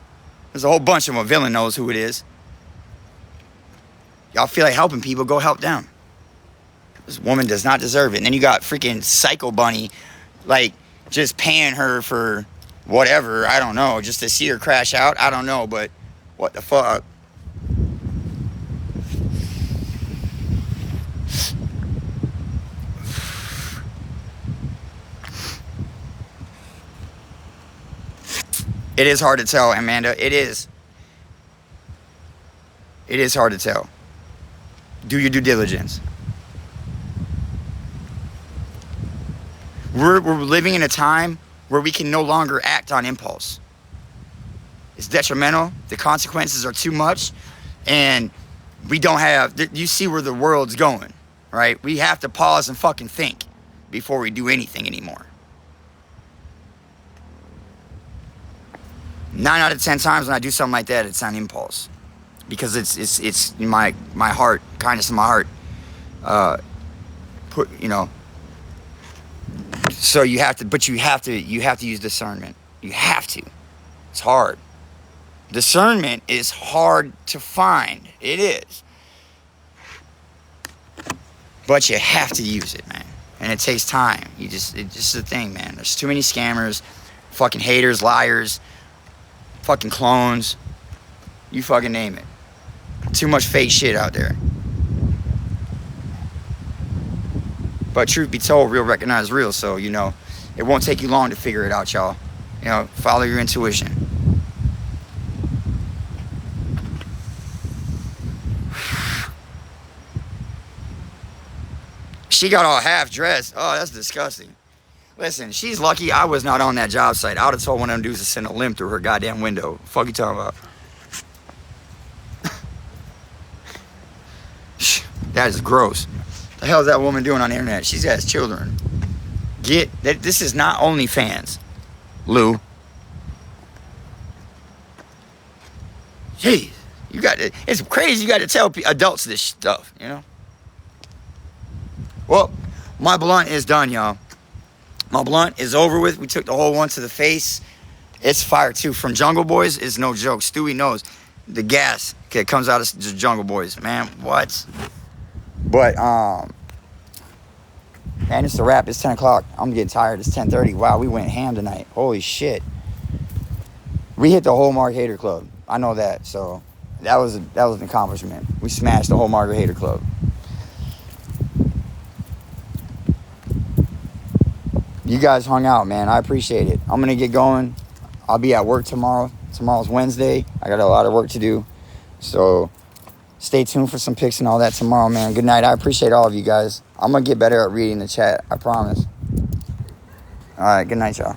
There's a whole bunch of them. A villain knows who it is. Y'all feel like helping people, go help them. This woman does not deserve it. And then you got freaking Psycho Bunny, like, just paying her for whatever, I don't know, just to see her crash out. I don't know, but what the fuck? It is hard to tell, Amanda. It is. It is hard to tell. Do your due diligence. We're living in a time where we can no longer act on impulse. It's detrimental. The consequences are too much. And we don't have... You see where the world's going, right? We have to pause and fucking think before we do anything anymore. 9 out of 10 times when I do something like that, it's on impulse. Because it's in my heart, kindness in my heart. So you have to use discernment. You have to. It's hard. Discernment is hard to find. It is. But you have to use it, man. And it takes time. It's just a thing, man. There's too many scammers, fucking haters, liars, fucking clones. You fucking name it. Too much fake shit out there. But truth be told, real recognize real. So, it won't take you long to figure it out, y'all. Follow your intuition. She got all half dressed. Oh, that's disgusting. Listen, she's lucky I was not on that job site. I would have told one of them dudes to send a limb through her goddamn window. Fuck you talking about? That is gross. The hell is that woman doing on the internet? She has children. This is not OnlyFans, Lou. Jeez, it's crazy. You got to tell adults this stuff, you know. Well, my blunt is done, y'all. My blunt is over with. We took the whole one to the face. It's fire too. From Jungle Boys is no joke. Stewie knows the gas that comes out of the Jungle Boys, man. What? But man, it's a wrap. It's 10 o'clock. I'm getting tired. It's 10:30. Wow, we went ham tonight. Holy shit. We hit the whole Mark Hater Club. I know that. So that was an accomplishment. We smashed the whole Mark Hater Club. You guys hung out, man. I appreciate it. I'm gonna get going. I'll be at work tomorrow. Tomorrow's Wednesday. I got a lot of work to do. So stay tuned for some pics and all that tomorrow, man. Good night. I appreciate all of you guys. I'm going to get better at reading the chat. I promise. All right. Good night, y'all.